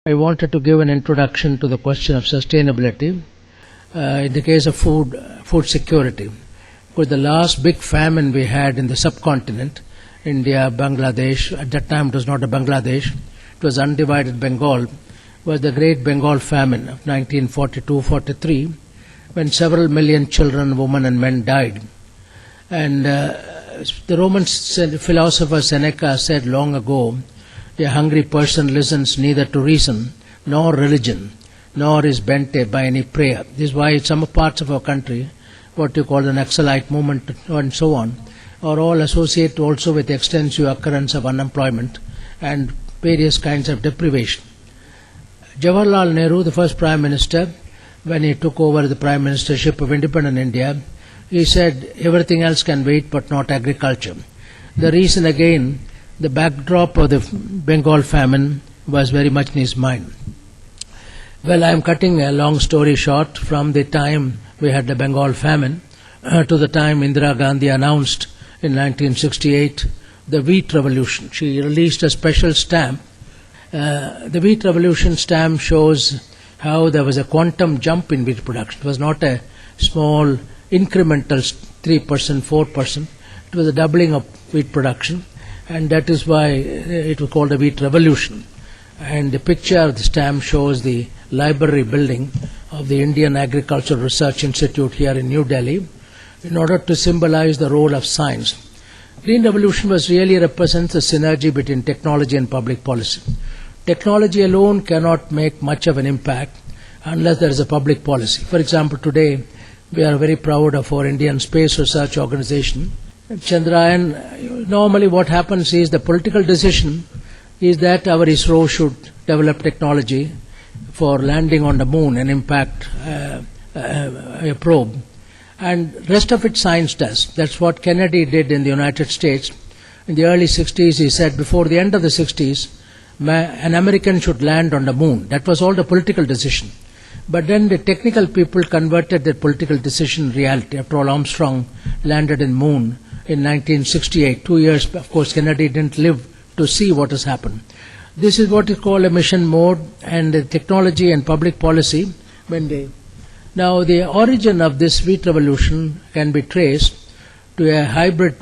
I wanted to give an introduction to the question of sustainability in the case of food security. Because the last big famine we had in the subcontinent, India, Bangladesh, at that time it was not a Bangladesh, it was undivided Bengal, was the Great Bengal Famine of 1942-43, when several million children, women and men died. And the Roman philosopher Seneca said long ago, a hungry person listens neither to reason nor religion, nor is bent by any prayer. This is why in some parts of our country, what you call the Naxalite movement and so on, are all associated also with the extensive occurrence of unemployment and various kinds of deprivation. Jawaharlal Nehru, the first Prime Minister, when he took over the Prime Ministership of independent India, he said everything else can wait but not agriculture. The reason again, the backdrop of the Bengal famine was very much in his mind. Well, I am cutting a long story short from the time we had the Bengal famine to the time Indira Gandhi announced in 1968 the wheat revolution. She released a special stamp. The wheat revolution stamp shows how there was a quantum jump in wheat production. It was not a small incremental 3%, 4%. It was a doubling of wheat production. And that is why it was called a wheat revolution. And the picture of the stamp shows the library building of the Indian Agricultural Research Institute here in New Delhi in order to symbolize the role of science. Green Revolution really represents the synergy between technology and public policy. Technology alone cannot make much of an impact unless there is a public policy. For example, today we are very proud of our Indian Space Research Organization. Chandrayaan, normally what happens is the political decision is that our ISRO should develop technology for landing on the moon and impact a probe. And rest of it science does. That's what Kennedy did in the United States. In the early 60s, he said before the end of the 60s, an American should land on the moon. That was all the political decision. But then the technical people converted their political decision in reality. After all, Armstrong landed in moon in 1968. 2 years, of course, Kennedy didn't live to see what has happened. This is what is called a mission mode, and the technology and public policy. Now, the origin of this wheat revolution can be traced to a hybrid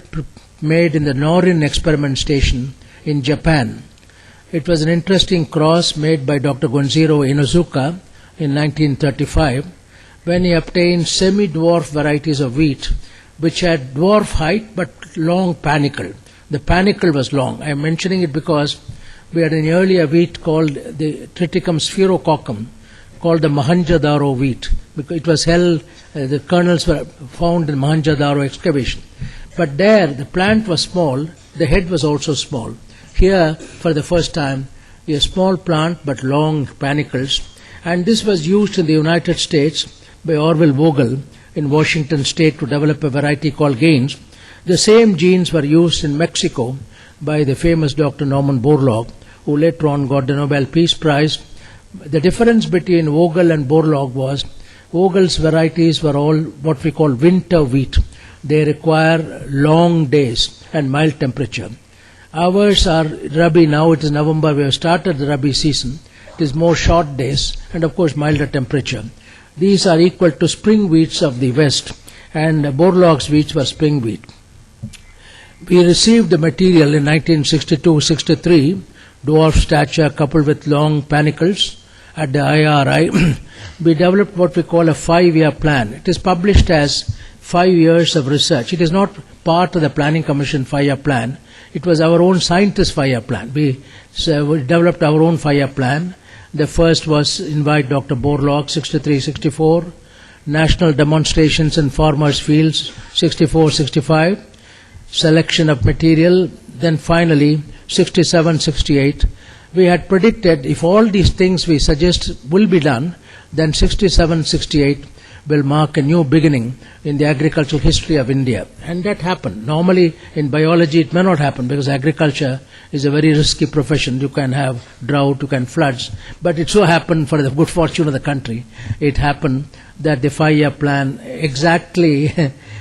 made in the Norin experiment station in Japan. It was an interesting cross made by Dr. Gonzalo Inuzuka in 1935 when he obtained semi-dwarf varieties of wheat which had dwarf height but long panicle. The panicle was long. I am mentioning it because we had an earlier wheat called the Triticum spherococcum, called the Mohenjo-daro wheat. Because it was held, the kernels were found in Mohenjo-daro excavation. But there, the plant was small, the head was also small. Here, for the first time, a small plant but long panicles. And this was used in the United States by Orville Vogel in Washington State to develop a variety called Gaines. The same genes were used in Mexico by the famous Dr. Norman Borlaug, who later on got the Nobel Peace Prize. The difference between Vogel and Borlaug was Vogel's varieties were all what we call winter wheat. They require long days and mild temperature. Ours are Rabi. Now it is November. We have started the Rabi season. It is more short days and of course milder temperature. These are equal to spring wheats of the West, and Borlaug's wheats were spring wheat. We received the material in 1962-63, dwarf stature coupled with long panicles at the IRI. We developed what we call a 5-year plan. It is published as 5 years of research. It is not part of the Planning Commission 5-year plan. It was our own scientist 5-year plan. We developed our own 5-year plan. The first was invite Dr. Borlaug, 63-64, national demonstrations in farmers' fields, 64-65, selection of material, then finally 67-68. We had predicted if all these things we suggest will be done, then 67-68 will mark a new beginning in the agricultural history of India. And that happened. Normally in biology it may not happen because agriculture is a very risky profession. You can have drought, you can floods. But it so happened, for the good fortune of the country, it happened that the 5-year plan exactly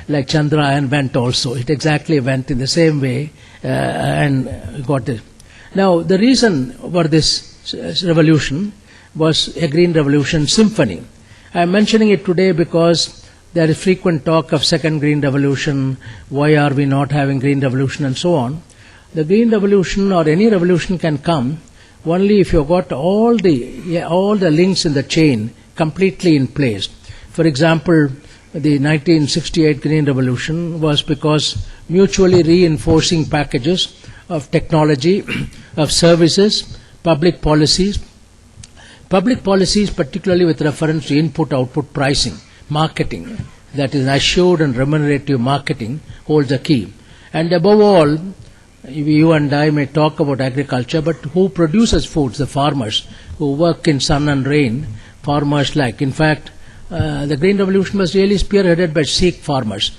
like Chandrayaan went also. It exactly went in the same way and got it. Now, the reason for this revolution was a green revolution symphony. I am mentioning it today because there is frequent talk of second green revolution, why are we not having green revolution and so on. The green revolution or any revolution can come only if you've got all the links in the chain completely in place. For example, the 1968 green revolution was because mutually reinforcing packages of technology, of services, public policies, particularly with reference to input-output pricing, marketing, that is assured and remunerative marketing holds a key. And above all, you and I may talk about agriculture, but who produces foods? The farmers who work in sun and rain, farmers like. In fact, the Green Revolution was really spearheaded by Sikh farmers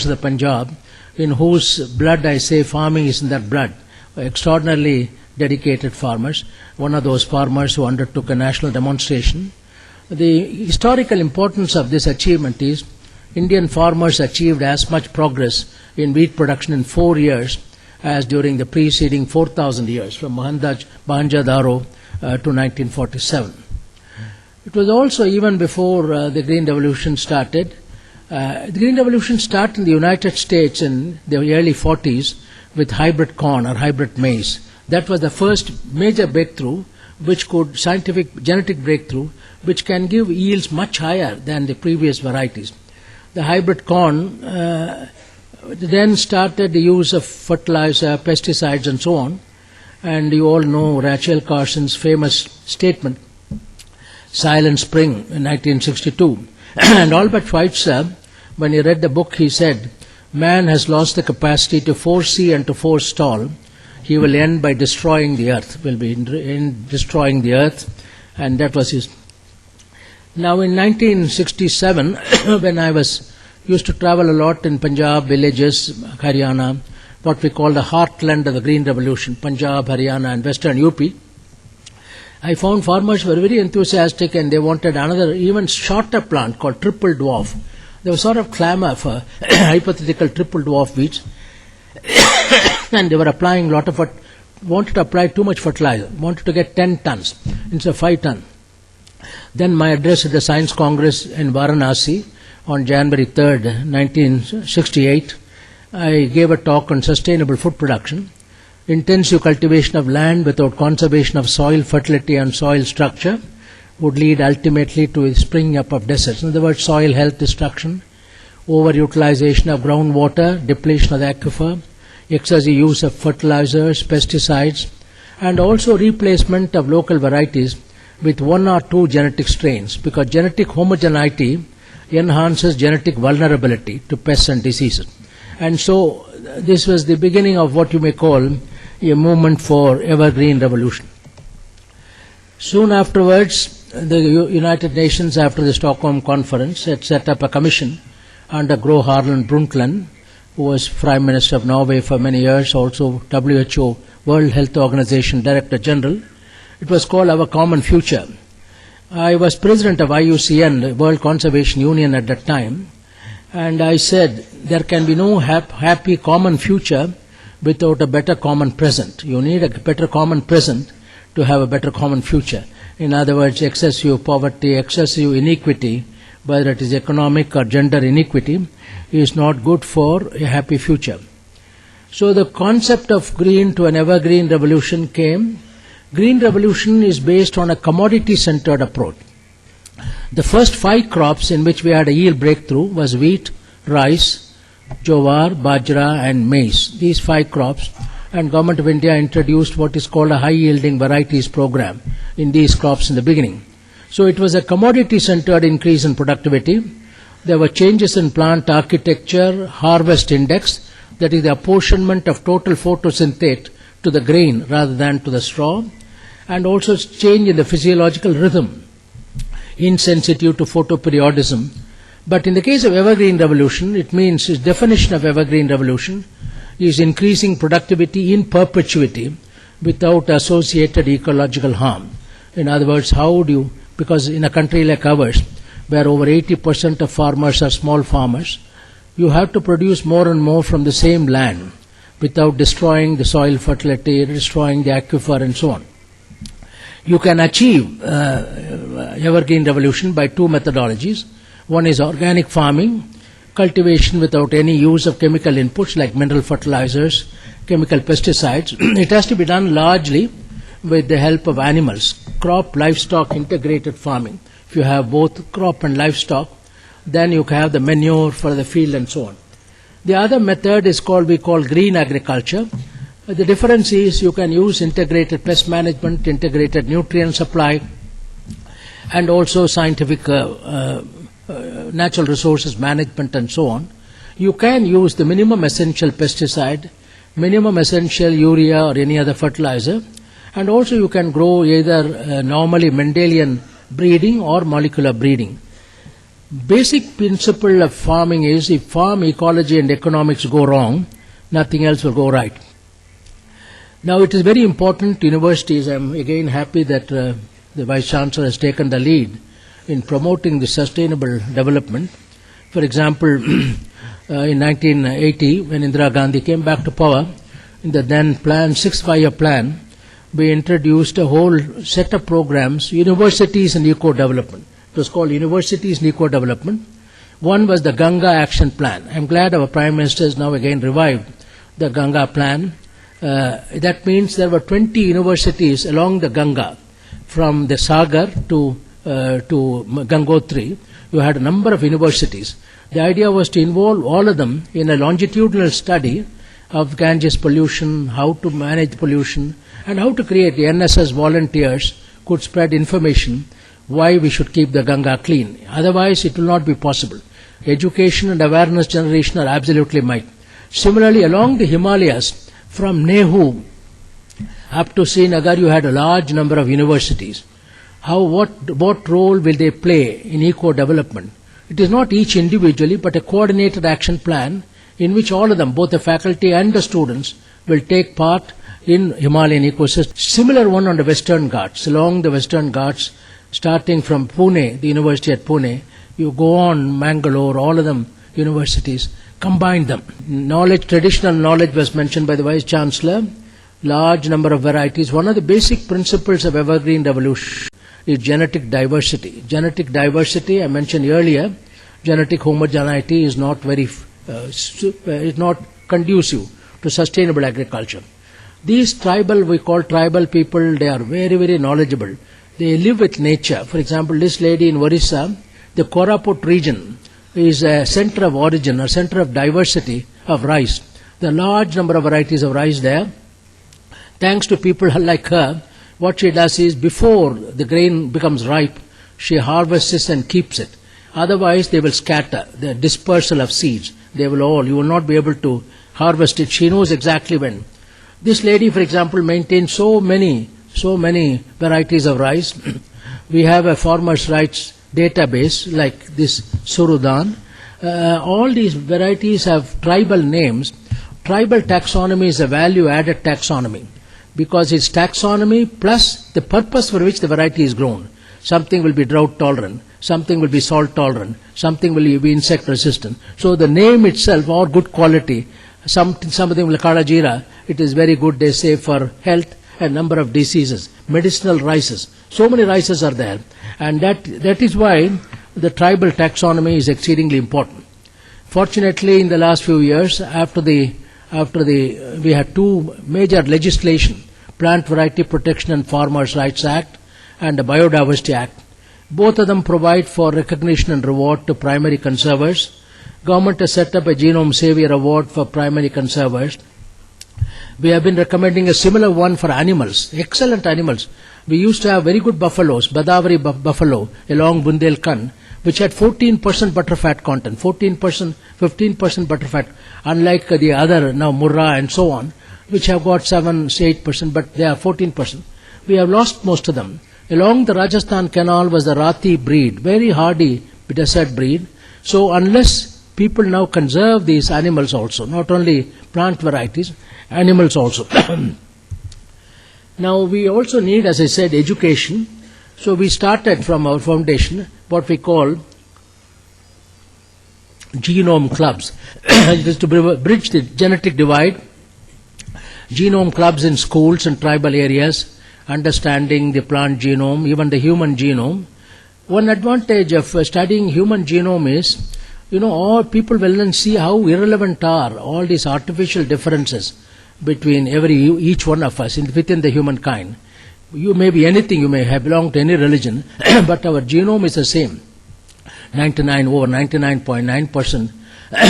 of the Punjab, in whose blood, I say, farming is in their blood. Extraordinarily dedicated farmers, one of those farmers who undertook a national demonstration. The historical importance of this achievement is Indian farmers achieved as much progress in wheat production in 4 years as during the preceding 4,000 years, from Mohenjo-daro to 1947. It was also even before the Green Revolution started. The Green Revolution started in the United States in the early 40s with hybrid corn or hybrid maize. That was the first major breakthrough, scientific genetic breakthrough, which can give yields much higher than the previous varieties. The hybrid corn then started the use of fertilizer, pesticides and so on. And you all know Rachel Carson's famous statement, Silent Spring in 1962. And Albert Schweitzer, when he read the book, he said, man has lost the capacity to foresee and to forestall. He will end by destroying the earth, destroying the earth. And that was his. Now in 1967, when I used to travel a lot in Punjab, villages, Haryana, what we call the heartland of the Green Revolution, Punjab, Haryana and Western UP, I found farmers were very enthusiastic and they wanted another even shorter plant called triple dwarf. There was sort of clamor for hypothetical triple dwarf wheats and they were applying wanted to apply too much fertilizer, wanted to get 10 tons instead of 5 tons. Then my address at the Science Congress in Varanasi on January 3rd, 1968, I gave a talk on sustainable food production. Intensive cultivation of land without conservation of soil fertility and soil structure would lead ultimately to a springing up of deserts. In other words, soil health destruction, overutilization of groundwater, depletion of the aquifer, excessive use of fertilizers, pesticides, and also replacement of local varieties with 1 or 2 genetic strains, because genetic homogeneity enhances genetic vulnerability to pests and diseases. And so this was the beginning of what you may call a movement for Evergreen Revolution. Soon afterwards, the United Nations, after the Stockholm Conference, had set up a commission under Gro Harlem Brundtland, who was Prime Minister of Norway for many years, also WHO, World Health Organization Director General. It was called Our Common Future. I was president of IUCN, the World Conservation Union at that time, and I said there can be no happy common future without a better common present. You need a better common present to have a better common future. In other words, excessive poverty, excessive inequity, whether it is economic or gender inequity, is not good for a happy future. So the concept of green to an evergreen revolution came. Green revolution is based on a commodity-centered approach. The first 5 crops in which we had a yield breakthrough was wheat, rice, jowar, bajra and maize. These 5 crops, and Government of India introduced what is called a high-yielding varieties program in these crops in the beginning. So it was a commodity-centered increase in productivity. There were changes in plant architecture, harvest index, that is the apportionment of total photosynthate to the grain rather than to the straw, and also change in the physiological rhythm, insensitive to photoperiodism. But in the case of evergreen revolution, it means its definition of evergreen revolution is increasing productivity in perpetuity without associated ecological harm. In other words, how do you, because in a country like ours, where over 80% of farmers are small farmers, you have to produce more and more from the same land without destroying the soil fertility, destroying the aquifer and so on. You can achieve evergreen revolution by two methodologies. One is organic farming, cultivation without any use of chemical inputs like mineral fertilizers, chemical pesticides. It has to be done largely with the help of animals, crop, livestock, integrated farming. If you have both crop and livestock, then you can have the manure for the field and so on. The other method is we call green agriculture. The difference is you can use integrated pest management, integrated nutrient supply, and also scientific natural resources management and so on. You can use the minimum essential pesticide, minimum essential urea or any other fertilizer, and also you can grow either normally Mendelian breeding or molecular breeding. Basic principle of farming is if farm ecology and economics go wrong, nothing else will go right. Now it is very important, universities, I am again happy that the Vice Chancellor has taken the lead in promoting the sustainable development. For example, in 1980, when Indira Gandhi came back to power, in the then plan, 6-5-year plan, we introduced a whole set of programs, universities and eco-development. It was called Universities and Eco-Development. One was the Ganga Action Plan. I am glad our Prime Minister has now again revived the Ganga Plan. That means there were 20 universities along the Ganga, from the Sagar to Gangotri. You had a number of universities. The idea was to involve all of them in a longitudinal study of Ganges pollution, how to manage pollution, and how to create the NSS volunteers could spread information why we should keep the Ganga clean. Otherwise, it will not be possible. Education and awareness generation are absolutely must. Similarly, along the Himalayas, from Nehu up to Srinagar, you had a large number of universities. What role will they play in eco-development? It is not each individually, but a coordinated action plan in which all of them, both the faculty and the students, will take part in Himalayan ecosystem. Similar one on the Western Ghats. Along the Western Ghats, starting from Pune, the university at Pune, you go on Mangalore, all of them universities, combine them. Knowledge, traditional knowledge was mentioned by the Vice Chancellor, large number of varieties. One of the basic principles of Evergreen Revolution is genetic diversity. Genetic diversity, I mentioned earlier, genetic homogeneity is not is not conducive to sustainable agriculture. These we call tribal people, they are very, very knowledgeable. They live with nature. For example, this lady in Orissa, the Koraput region is a center of origin, a center of diversity of rice. There are large number of varieties of rice there. Thanks to people like her, what she does is before the grain becomes ripe, she harvests and keeps it. Otherwise, they will scatter, the dispersal of seeds. You will not be able to harvest it. She knows exactly when. This lady, for example, maintains so many varieties of rice. We have a farmers' rights database like this Surudan. All these varieties have tribal names. Tribal taxonomy is a value-added taxonomy because it's taxonomy plus the purpose for which the variety is grown. Something will be drought tolerant, something will be salt tolerant, something will be insect resistant. So the name itself, or good quality, something like Kalajira, it is very good, they say, for health and number of diseases. Medicinal rices, so many rices are there, and that is why the tribal taxonomy is exceedingly important. Fortunately, in the last few years, we had two major legislation, Plant Variety Protection and Farmers' Rights Act and the Biodiversity Act. Both of them provide for recognition and reward to primary conservers. Government has set up a Genome Savior Award for primary conservers. We have been recommending a similar one for animals, excellent animals. We used to have very good buffaloes, Badavari buffalo along Bundelkhand, which had 14% butterfat content, 15% butterfat, unlike the other, now Murrah and so on, which have got 7-8%, but they are 14%. We have lost most of them. Along the Rajasthan Canal was the Rati breed, very hardy desert breed. So unless people now conserve these animals also, not only plant varieties, animals also. Now we also need, as I said, education. So we started from our foundation what we call genome clubs. It is to bridge the genetic divide. Genome clubs in schools and tribal areas understanding the plant genome, even the human genome. One advantage of studying human genome is, all people will then see how irrelevant are all these artificial differences between each one of us within the humankind. You may be anything, you may have belonged to any religion, but our genome is the same. Over 99.9%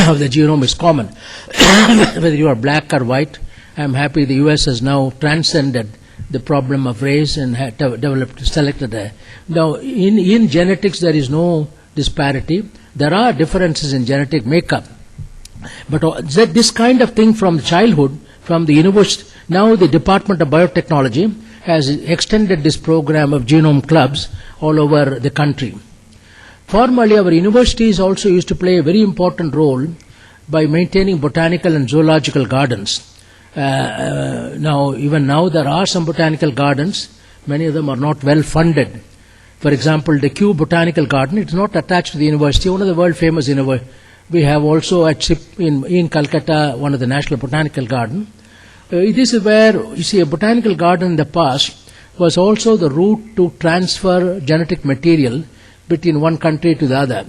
of the genome is common. Whether you are black or white, I am happy the US has now transcended the problem of race and selected a. Now, in genetics there is no disparity. There are differences in genetic makeup. But this kind of thing from childhood, from the university, now the Department of Biotechnology has extended this program of genome clubs all over the country. Formerly, our universities also used to play a very important role by maintaining botanical and zoological gardens. Even now, there are some botanical gardens. Many of them are not well funded. For example, the Kew Botanical Garden, it is not attached to the university, one of the world famous universities. We have also at in Calcutta one of the National Botanical Garden. This is where, you see, a botanical garden in the past was also the route to transfer genetic material between one country to the other.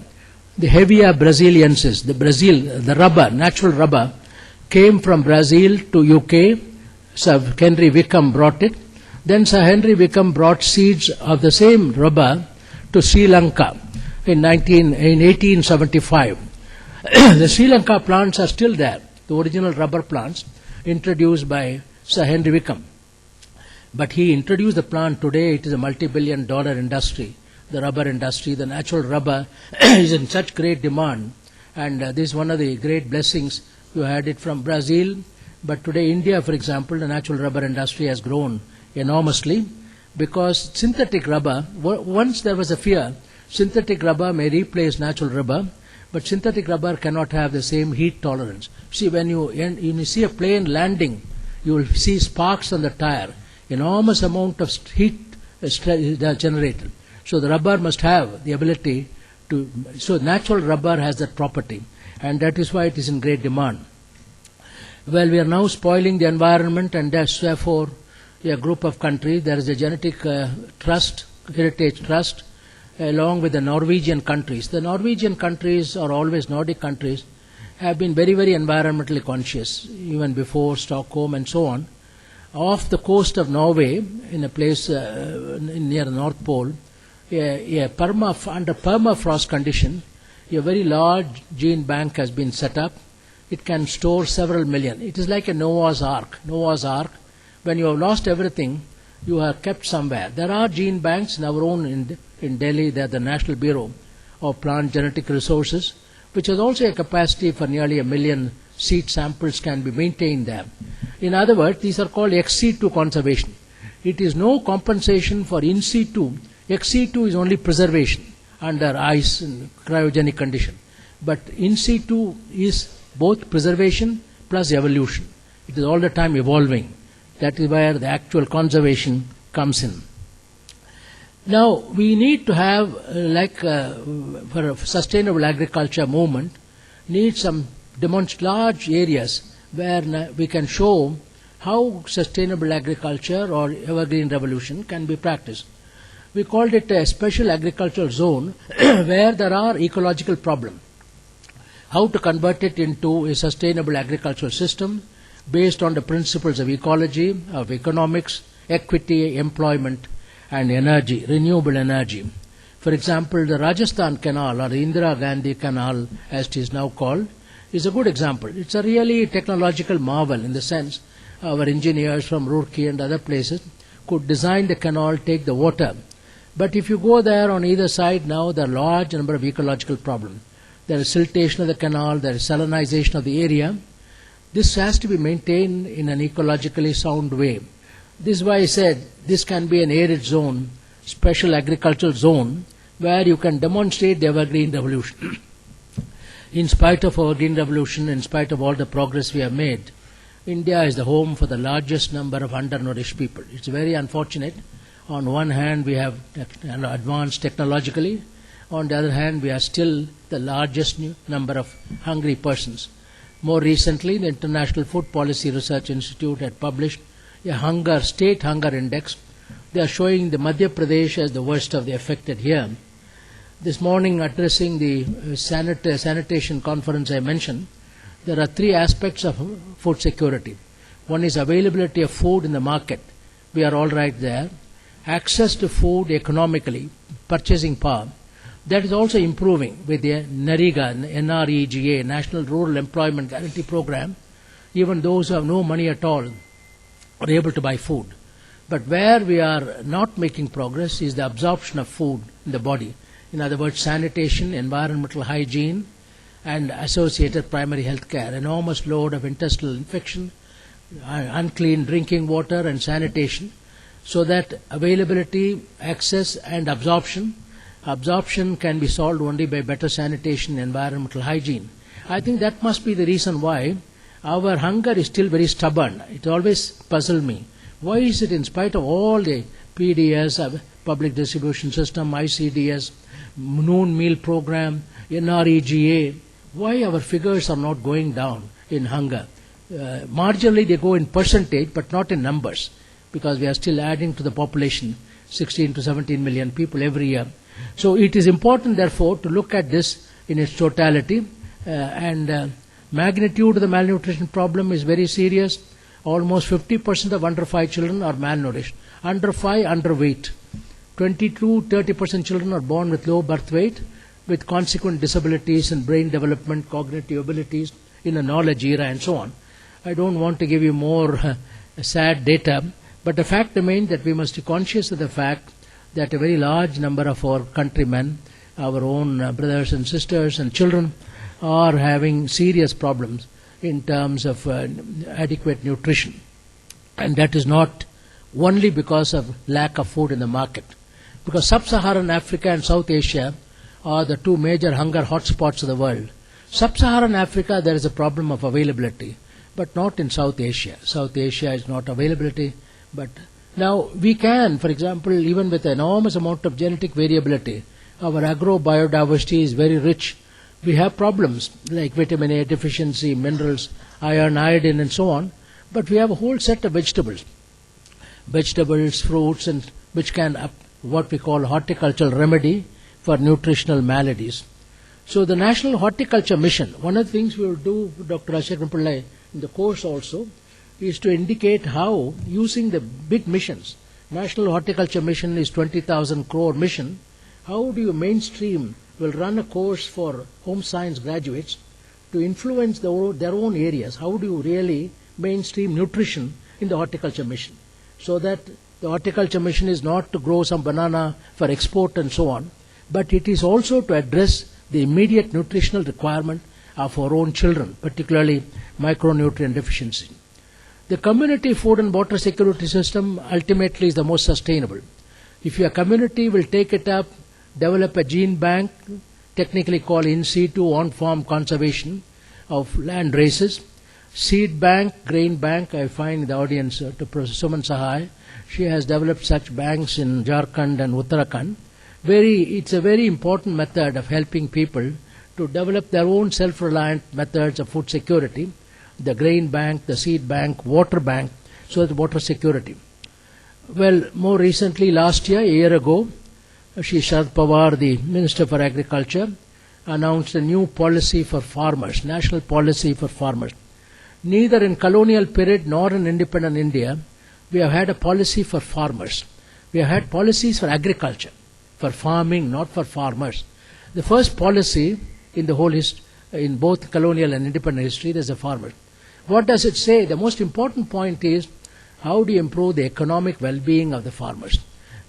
The Hevea brasiliensis, the rubber, natural rubber, came from Brazil to UK. Sir Henry Wickham brought it. Then Sir Henry Wickham brought seeds of the same rubber to Sri Lanka in 1875. The Sri Lanka plants are still there, the original rubber plants introduced by Sir Henry Wickham. But he introduced the plant. Today it is a multi-billion-dollar industry, the rubber industry. The natural rubber is in such great demand, and this is one of the great blessings. You had it from Brazil, but today India, for example, the natural rubber industry has grown enormously because synthetic rubber, once there was a fear, synthetic rubber may replace natural rubber, but synthetic rubber cannot have the same heat tolerance. See, when you see a plane landing, you will see sparks on the tire, enormous amount of heat generated. So the rubber must have the ability to, so natural rubber has that property, and that is why it is in great demand. Well, we are now spoiling the environment, and therefore a group of countries, there is a genetic trust, heritage trust, along with the Norwegian countries. The Norwegian countries, or always Nordic countries, have been very, very environmentally conscious, even before Stockholm and so on. Off the coast of Norway, in a place near the North Pole, under permafrost condition, a very large gene bank has been set up. It can store several million. It is like a Noah's Ark. Noah's Ark. When you have lost everything, you are kept somewhere. There are gene banks in our own in Delhi. They are the National Bureau of Plant Genetic Resources, which has also a capacity for nearly 1 million seed samples can be maintained there. In other words, these are called ex situ conservation. It is no compensation for in situ. Ex situ is only preservation under ice and cryogenic condition. But in situ is both preservation plus evolution. It is all the time evolving. That is where the actual conservation comes in. Now, we need to have, for a sustainable agriculture movement, need some large areas where we can show how sustainable agriculture or evergreen revolution can be practiced. We called it a special agricultural zone where there are ecological problems. How to convert it into a sustainable agricultural system based on the principles of ecology, of economics, equity, employment, and energy, renewable energy. For example, the Rajasthan Canal, or the Indira Gandhi Canal, as it is now called, is a good example. It's a really technological marvel in the sense our engineers from Roorkee and other places could design the canal, take the water. But if you go there on either side now, there are large number of ecological problems. There is siltation of the canal, there is salinization of the area. This has to be maintained in an ecologically sound way. This is why I said this can be an arid zone, special agricultural zone, where you can demonstrate the evergreen revolution. In spite of our green revolution, in spite of all the progress we have made, India is the home for the largest number of undernourished people. It's very unfortunate. On one hand, we have advanced technologically. On the other hand, we are still the largest number of hungry persons. More recently, the International Food Policy Research Institute had published a state hunger index they are showing the Madhya Pradesh as the worst of the affected here. This morning, addressing the sanitation conference I mentioned, there are three aspects of food security. One is availability of food in the market. We are all right there. Access to food economically, purchasing power. That is also improving with the NREGA, National Rural Employment Guarantee Program. Even those who have no money at all are able to buy food. But where we are not making progress is the absorption of food in the body. In other words, sanitation, environmental hygiene, and associated primary health care. Enormous load of intestinal infection, unclean drinking water, and sanitation. So that availability, access, and absorption can be solved only by better sanitation, environmental hygiene. I think that must be the reason why our hunger is still very stubborn. It always puzzled me. Why is it, in spite of all the PDS, public distribution system, ICDS, noon meal program, NREGA, why our figures are not going down in hunger? Marginally they go in percentage, but not in numbers, because we are still adding to the population, 16 to 17 million people every year. So it is important, therefore, to look at this in its totality, and magnitude of the malnutrition problem is very serious. Almost 50% of under 5 children are malnourished. Under 5, underweight. 20% children are born with low birth weight, with consequent disabilities in brain development, cognitive abilities, in a knowledge era, and so on. I don't want to give you more sad data, but the fact remains that we must be conscious of the fact that a very large number of our countrymen, our own brothers and sisters and children, are having serious problems in terms of adequate nutrition. And that is not only because of lack of food in the market. Because Sub-Saharan Africa and South Asia are the two major hunger hotspots of the world. Sub-Saharan Africa, there is a problem of availability, but not in South Asia. South Asia is not availability, but now we can, for example, even with an enormous amount of genetic variability, our agro-biodiversity is very rich. We have problems like vitamin A deficiency, minerals, iron, iodine, and so on, but we have a whole set of vegetables, fruits, and which can what we call horticultural remedy for nutritional maladies. So the National Horticulture Mission, one of the things we will do, Dr. Ashok Pillai, in the course also, is to indicate how, using the big missions, National Horticulture Mission is 20,000 crore mission, how do you mainstream, will run a course for home science graduates to influence their own areas. How do you really mainstream nutrition in the horticulture mission? So that the horticulture mission is not to grow some banana for export and so on, but it is also to address the immediate nutritional requirement of our own children, particularly micronutrient deficiency. The community food and water security system ultimately is the most sustainable. If your community will take it up, develop a gene bank, technically called in situ on-farm conservation of land races, seed bank, grain bank. I find the audience to Professor Suman Sahai. She has developed such banks in Jharkhand and Uttarakhand. It's a very important method of helping people to develop their own self-reliant methods of food security. The grain bank, the seed bank, water bank, so that water security. Well, more recently, last year, a year ago, Sharad Pawar, the Minister for Agriculture, announced a new policy for farmers, national policy for farmers. Neither in colonial period nor in independent India, we have had a policy for farmers. We have had policies for agriculture, for farming, not for farmers. The first policy in the whole in both colonial and independent history, there's a farmer. What does it say? The most important point is, how do you improve the economic well-being of the farmers?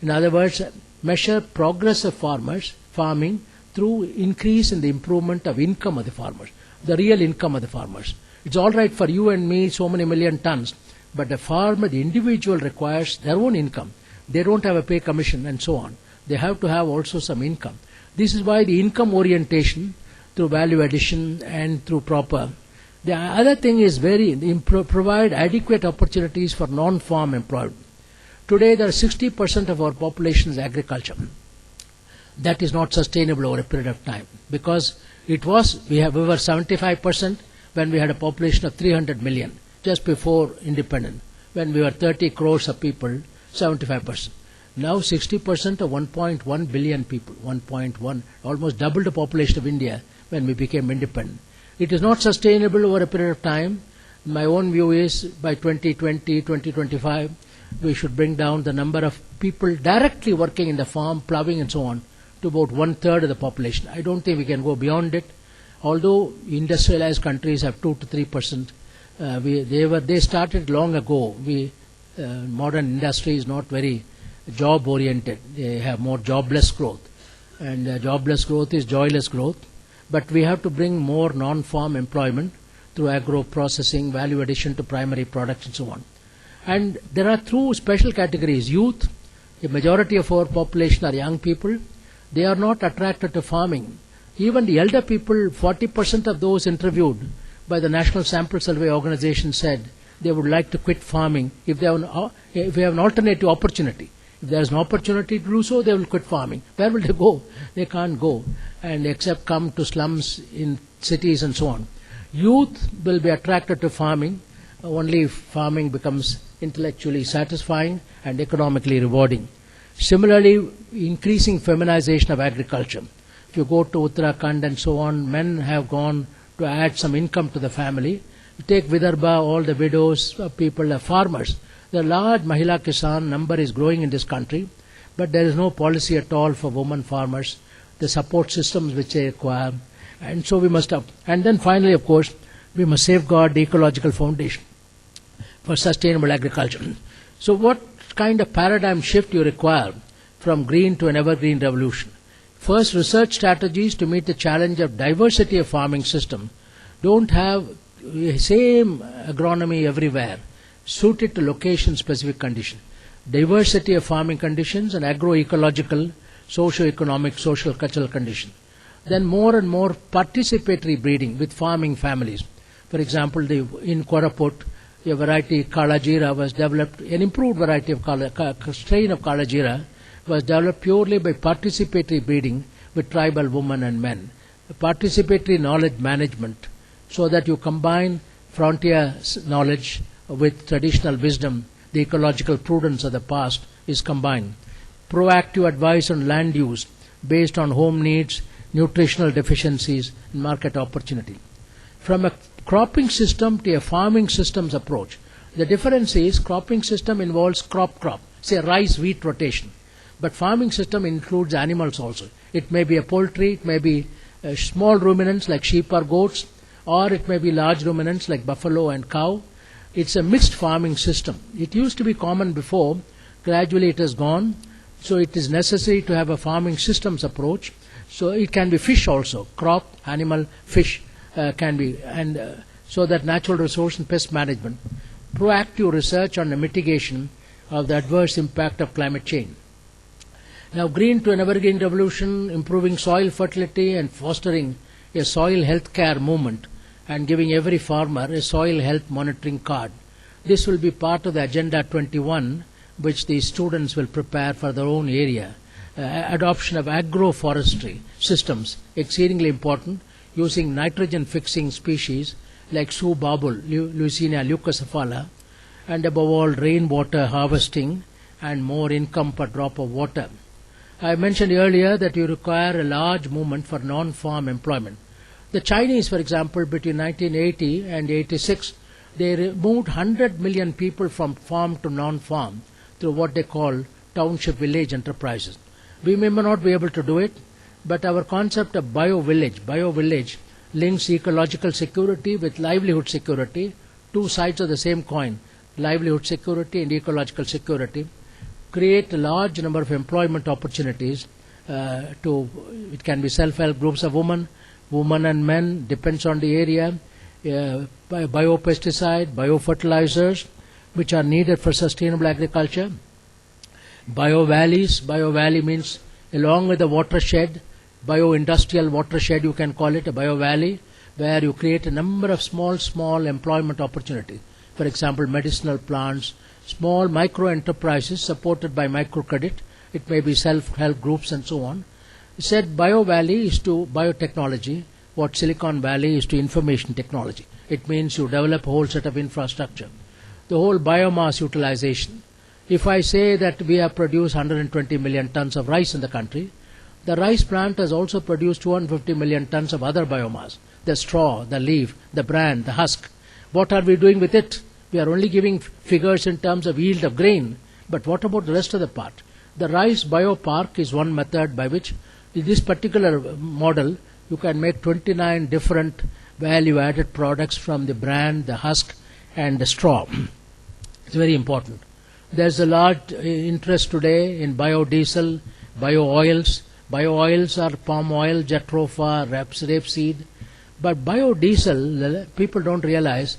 In other words, measure progress of farming through increase in the improvement of income of the farmers, the real income of the farmers. It's all right for you and me, so many million tons, but the farmer, the individual, requires their own income. They don't have a pay commission and so on. They have to have also some income. This is why the income orientation through value addition and through proper. The other thing is provide adequate opportunities for non-farm employment. Today, there are 60% of our population is agriculture. That is not sustainable over a period of time, because we were 75% when we had a population of 300 million, just before independence. When we were 30 crores of people, 75%. Now 60% of 1.1 billion people, 1.1, almost double the population of India when we became independent. It is not sustainable over a period of time. My own view is by 2020, 2025, we should bring down the number of people directly working in the farm, ploughing and so on, to about one-third of the population. I don't think we can go beyond it. Although industrialized countries have 2 to 3%, they started long ago. Modern industry is not very job-oriented. They have more jobless growth. And jobless growth is joyless growth. But we have to bring more non-farm employment through agro-processing, value addition to primary products and so on. And there are two special categories. Youth, the majority of our population are young people. They are not attracted to farming. Even the elder people, 40% of those interviewed by the National Sample Survey Organization said they would like to quit farming if they have an alternative opportunity. If there is an opportunity to do so, they will quit farming. Where will they go? They can't go, and except come to slums in cities and so on. Youth will be attracted to farming only if farming becomes intellectually satisfying and economically rewarding. Similarly, increasing feminization of agriculture. If you go to Uttarakhand and so on, men have gone to add some income to the family. You take Vidarbha, all the widows, people are farmers. The large Mahila Kisan number is growing in this country, but there is no policy at all for women farmers, the support systems which they require, and so we must have. And then finally, of course, we must safeguard the ecological foundation for sustainable agriculture. So what kind of paradigm shift you require from green to an evergreen revolution? First, research strategies to meet the challenge of diversity of farming system. Don't have the same agronomy everywhere. Suit it to location-specific condition. Diversity of farming conditions and agroecological, socio-economic, social, cultural condition. Then more and more participatory breeding with farming families. For example, in Koraput, a variety Kala Jeera was developed, an improved variety of strain of Kala Jeera was developed purely by participatory breeding with tribal women and men. Participatory knowledge management, so that you combine frontier knowledge with traditional wisdom, the ecological prudence of the past is combined. Proactive advice on land use based on home needs, nutritional deficiencies, and market opportunity. From a cropping system to a farming systems approach, the difference is cropping system involves crop, say rice-wheat rotation. But farming system includes animals also. It may be a poultry, it may be small ruminants like sheep or goats, or it may be large ruminants like buffalo and cow. It's a mixed farming system. It used to be common before, gradually it has gone, so it is necessary to have a farming systems approach. So it can be fish also, crop, animal, fish can be, and so that natural resource and pest management. Proactive research on the mitigation of the adverse impact of climate change. Now, green to an evergreen revolution, improving soil fertility and fostering a soil health care movement and giving every farmer a soil health monitoring card. This will be part of the Agenda 21, which the students will prepare for their own area. Adoption of agroforestry systems, exceedingly important, using nitrogen-fixing species like Subabul, Leucaena leucocephala, and above all, rainwater harvesting and more income per drop of water. I mentioned earlier that you require a large movement for non-farm employment. The Chinese, for example, between 1980 and 86, they moved 100 million people from farm to non-farm through what they call township village enterprises. We may not be able to do it, but our concept of bio-village links ecological security with livelihood security, two sides of the same coin, livelihood security and ecological security, create a large number of employment opportunities. It can be self-help groups of women and men, depends on the area, biopesticide, biofertilizers, which are needed for sustainable agriculture. Bio-valley means along with the watershed, bio-industrial watershed you can call it, a bio-valley, where you create a number of small employment opportunities. For example, medicinal plants, small micro-enterprises supported by microcredit, it may be self-help groups and so on. He said bio-valley is to biotechnology what Silicon Valley is to information technology. It means you develop a whole set of infrastructure. The whole biomass utilization. If I say that we have produced 120 million tons of rice in the country, the rice plant has also produced 250 million tons of other biomass, the straw, the leaf, the bran, the husk. What are we doing with it? We are only giving figures in terms of yield of grain, but what about the rest of the part? The rice biopark is one method by which, in this particular model, you can make 29 different value-added products from the bran, the husk, and the straw. It's very important. There's a large interest today in biodiesel, bio-oils. Bio-oils are palm oil, jatropha, rapeseed. But biodiesel, people don't realize,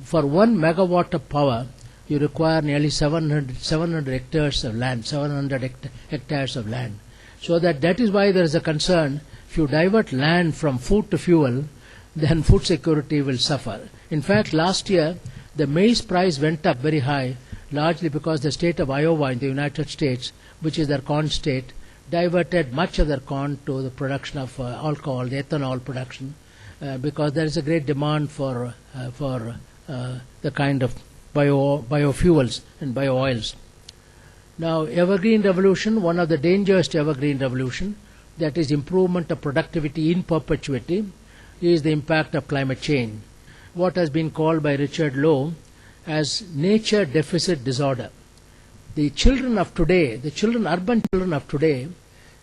for 1 megawatt of power, you require nearly 700 hectares of land, 700 hectares of land. So that is why there is a concern. If you divert land from food to fuel, then food security will suffer. In fact, last year, the maize price went up very high, largely because the state of Iowa in the United States, which is their corn state, diverted much of their corn to the production of alcohol, the ethanol production, because there is a great demand for the kind of biofuels and bio-oils. Now, Evergreen Revolution, one of the dangers to Evergreen Revolution, that is improvement of productivity in perpetuity, is the impact of climate change. What has been called by Richard Lowe as nature deficit disorder. The children of today, urban children of today,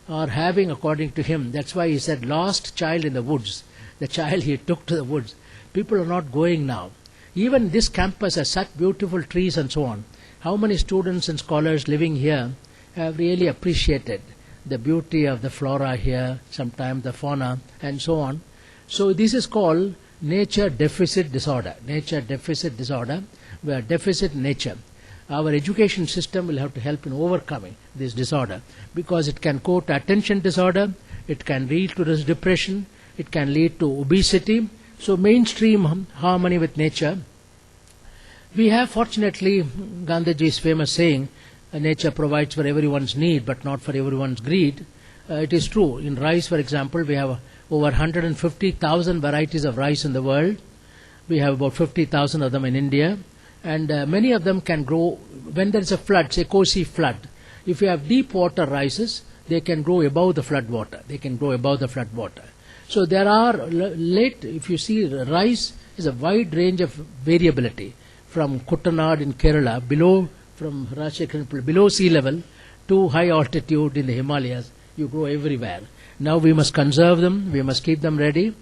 are having, according to him, that's why he said, lost child in the woods, the child he took to the woods. People are not going now. Even this campus has such beautiful trees and so on. How many students and scholars living here have really appreciated the beauty of the flora here, sometimes the fauna, and so on. So this is called nature deficit disorder. Nature deficit disorder, where deficit nature. Our education system will have to help in overcoming this disorder, because it can go to attention disorder, it can lead to depression, it can lead to obesity. So mainstream harmony with nature. We have, fortunately, Gandhiji's famous saying, nature provides for everyone's need but not for everyone's greed. It is true. In rice, for example, we have over 150,000 varieties of rice in the world. We have about 50,000 of them in India. And many of them can grow when there is a flood, say Kosi flood. If you have deep water rices, they can grow above the flood water. They can grow above the flood water. So there are if you see, rice is a wide range of variability, from Kuttanad in Kerala, below sea level, to high altitude in the Himalayas. You grow everywhere. Now we must conserve them. We must keep them ready.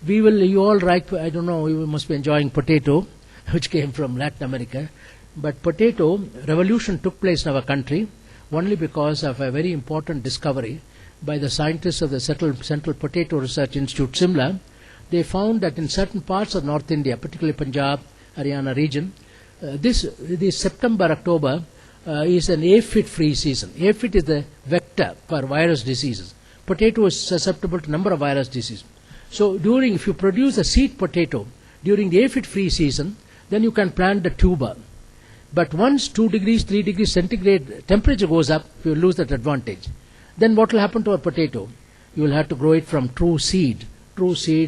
You all like, I don't know, you must be enjoying potato, which came from Latin America. But potato revolution took place in our country only because of a very important discovery by the scientists of the Central Potato Research Institute, Simla. They found that in certain parts of North India, particularly Punjab, Haryana region, this September, October is an aphid-free season. Aphid is the vector for virus diseases. Potato is susceptible to a number of virus diseases. So if you produce a seed potato during the aphid-free season, then you can plant the tuber. But once 2 degrees, 3 degrees centigrade temperature goes up, you lose that advantage. Then what will happen to a potato? You will have to grow it from true seed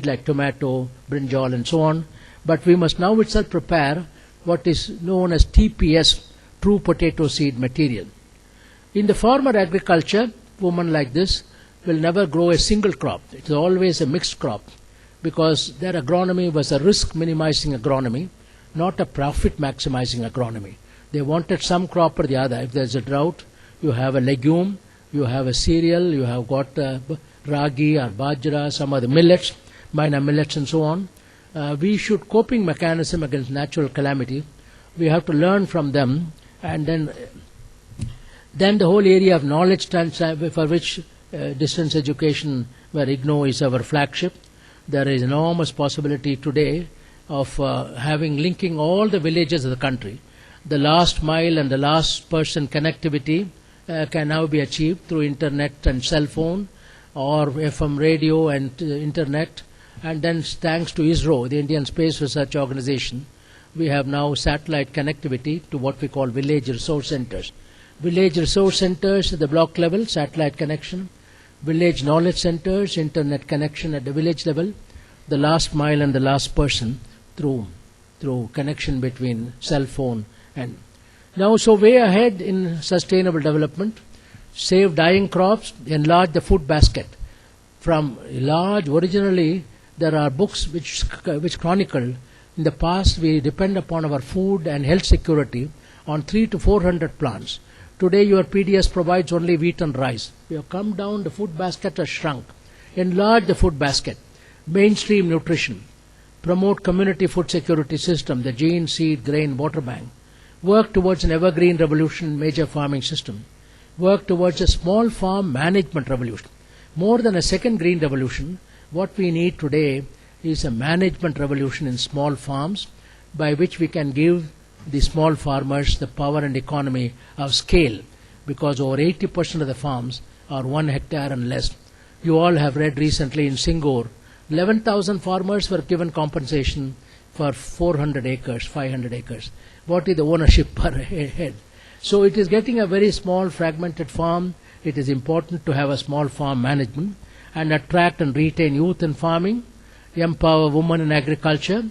like tomato, brinjal, and so on. But we must now itself prepare what is known as TPS, true potato seed material. In the farmer agriculture, women like this will never grow a single crop. It is always a mixed crop, because their agronomy was a risk-minimizing agronomy, not a profit-maximizing agronomy. They wanted some crop or the other. If there's a drought, you have a legume, you have a cereal, you have got ragi or bajra, some other millets, minor millets, and so on. Coping mechanism against natural calamity, we have to learn from them, and then the whole area of knowledge transfer, for which distance education, where IGNOU is our flagship. There is enormous possibility today of linking all the villages of the country. The last mile and the last person connectivity can now be achieved through internet and cell phone, or FM radio and internet. And then thanks to ISRO, the Indian Space Research Organization, we have now satellite connectivity to what we call village resource centers. Village resource centers at the block level, satellite connection. Village knowledge centers, internet connection at the village level. The last mile and the last person through connection between cell phone and. Now, so way ahead in sustainable development, save dying crops, enlarge the food basket. From large, originally, there are books which chronicle in the past we depend upon our food and health security on 300 to 400 plants. Today your PDS provides only wheat and rice. We have come down, the food basket has shrunk. Enlarge the food basket. Mainstream nutrition. Promote community food security system, the gene, seed, grain, water bank. Work towards an evergreen revolution, major farming system. Work towards a small farm management revolution. More than a second green revolution, what we need today is a management revolution in small farms by which we can give the small farmers the power and economy of scale, because over 80% of the farms are 1 hectare and less. You all have read recently in Singapore, 11,000 farmers were given compensation for 400 acres, 500 acres. What is the ownership per head? So it is getting a very small fragmented farm. It is important to have a small farm management and attract and retain youth in farming, empower women in agriculture.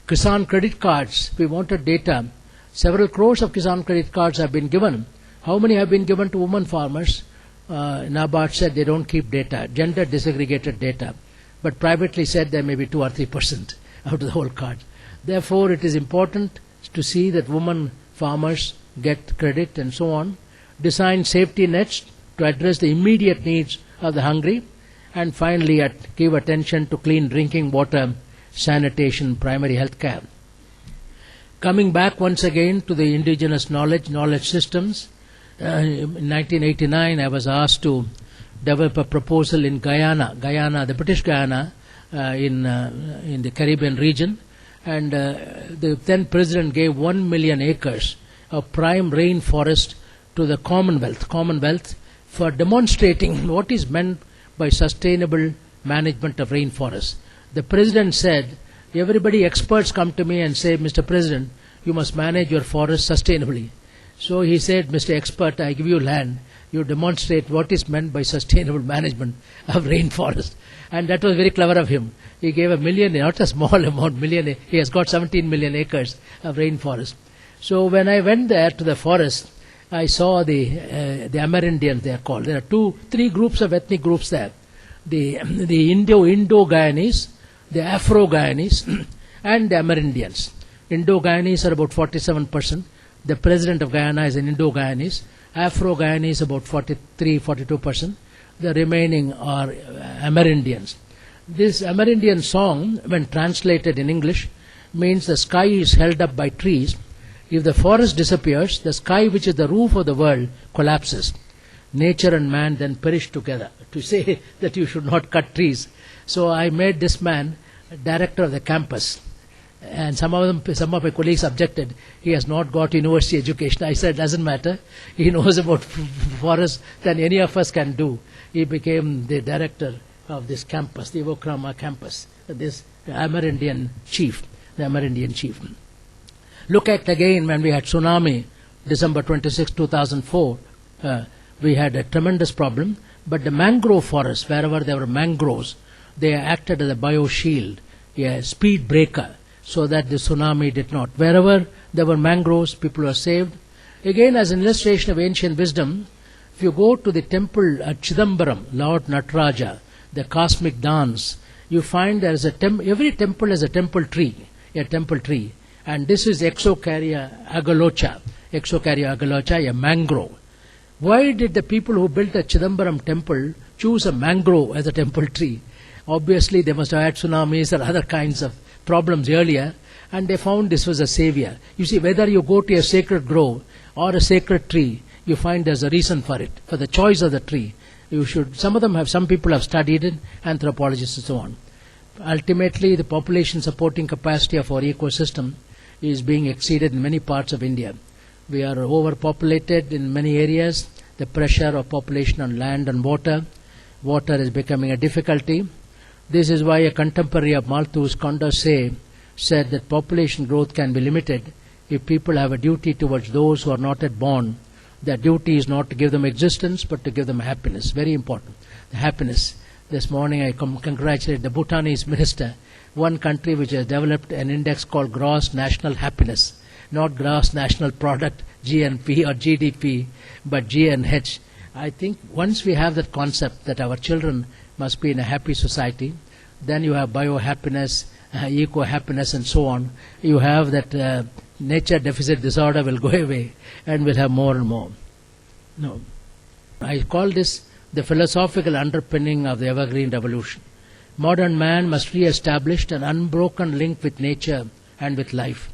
Kisan credit cards, we wanted data. Several crores of Kisan credit cards have been given. How many have been given to women farmers? NABARD said they don't keep data, gender disaggregated data, but privately said there may be 2 or 3% out of the whole card. Therefore, it is important to see that women farmers get credit and so on. Design safety nets to address the immediate needs of the hungry. And finally, give attention to clean drinking water, sanitation, primary health care. Coming back once again to the indigenous knowledge systems, in 1989 I was asked to develop a proposal in Guyana, the British Guyana, in the Caribbean region, and the then president gave 1 million acres of prime rainforest to the Commonwealth for demonstrating what is meant by sustainable management of rainforests. The president said, everybody, experts come to me and say, Mr. President, you must manage your forest sustainably. So he said, Mr. Expert, I give you land, you demonstrate what is meant by sustainable management of rainforest. And that was very clever of him. He gave 1 million, not a small amount, million. He has got 17 million acres of rainforest. So when I went there to the forest, I saw the Amerindians, they are called. There are 3 groups of ethnic groups there. The Indo-Guyanese, the Afro-Guyanese, and the Amerindians. Indo-Guyanese are about 47%. The president of Guyana is an Indo-Guyanese. Afro-Guyanese about 43-42%. The remaining are Amerindians. This Amerindian song, when translated in English, means the sky is held up by trees. If the forest disappears, the sky, which is the roof of the world, collapses. Nature and man then perish together. To say that you should not cut trees. So I made this man director of the campus. And some of my colleagues objected. He has not got university education. I said, doesn't matter. He knows about forests than any of us can do. He became the director of this campus, the Ivokrama campus, this Amerindian chief, the Amerindian chief. Look at again when we had tsunami, December 26, 2004, we had a tremendous problem, but the mangrove forests, wherever there were mangroves, they acted as a bioshield, a speed breaker, so that the tsunami did not. Wherever there were mangroves, people were saved. Again, as an illustration of ancient wisdom, if you go to the temple at Chidambaram, Lord Nataraja, the cosmic dance, you find there is every temple has a temple tree, and this is Exocaria agalocha, a mangrove. Why did the people who built a Chidambaram temple choose a mangrove as a temple tree? Obviously, they must have had tsunamis or other kinds of problems earlier, and they found this was a savior. You see, whether you go to a sacred grove or a sacred tree, you find there's a reason for it, for the choice of the tree. Some people have studied it, anthropologists and so on. Ultimately, the population supporting capacity of our ecosystem is being exceeded in many parts of India. We are overpopulated in many areas. The pressure of population on land and water is becoming a difficulty. This is why a contemporary of Malthus, Condorcet, said that population growth can be limited if people have a duty towards those who are not yet born. Their duty is not to give them existence, but to give them happiness. Very important. The happiness. This morning I congratulated the Bhutanese minister, one country which has developed an index called gross national happiness, not gross national product, GNP or GDP, but GNH. I think once we have that concept that our children must be in a happy society, then you have biohappiness, eco-happiness and so on. You have that nature deficit disorder will go away and we'll have more and more. No. I call this the philosophical underpinning of the Evergreen Revolution. Modern man must re-establish an unbroken link with nature and with life.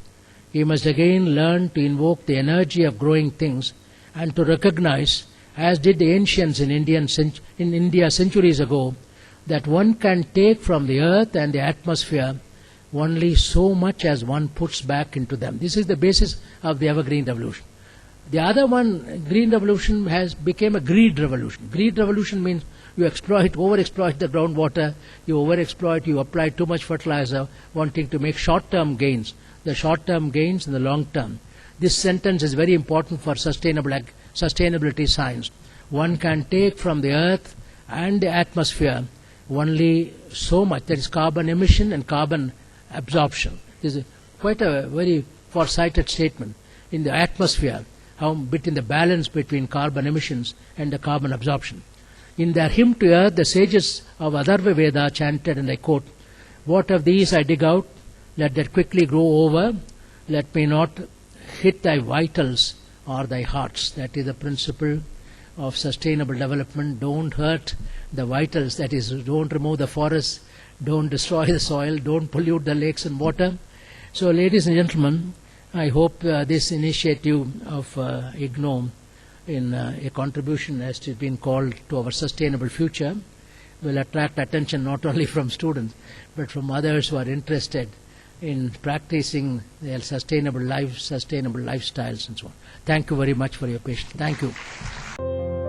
He must again learn to invoke the energy of growing things and to recognize, as did the ancients in India centuries ago, that one can take from the earth and the atmosphere only so much as one puts back into them. This is the basis of the Evergreen Revolution. The other one, Green Revolution, has become a greed revolution. Greed revolution means you overexploit the groundwater, you apply too much fertilizer, wanting to make short-term gains. The short-term gains in the long term. This sentence is very important for sustainability science. One can take from the earth and the atmosphere only so much, that is carbon emission and carbon absorption. This is quite a very foresighted statement. In the atmosphere, between the balance between carbon emissions and the carbon absorption. In their hymn to earth, the sages of Atharva Veda chanted, and I quote, "What of these I dig out, let that quickly grow over, let me not hit thy vitals or thy hearts." That is the principle of sustainable development. Don't hurt the vitals, that is, don't remove the forests, don't destroy the soil, don't pollute the lakes and water. So, ladies and gentlemen, I hope this initiative of IGNOU in a contribution, as it has been called, to our sustainable future will attract attention not only from students but from others who are interested in practicing their sustainable lives, sustainable lifestyles and so on. Thank you very much for your patience. Thank you.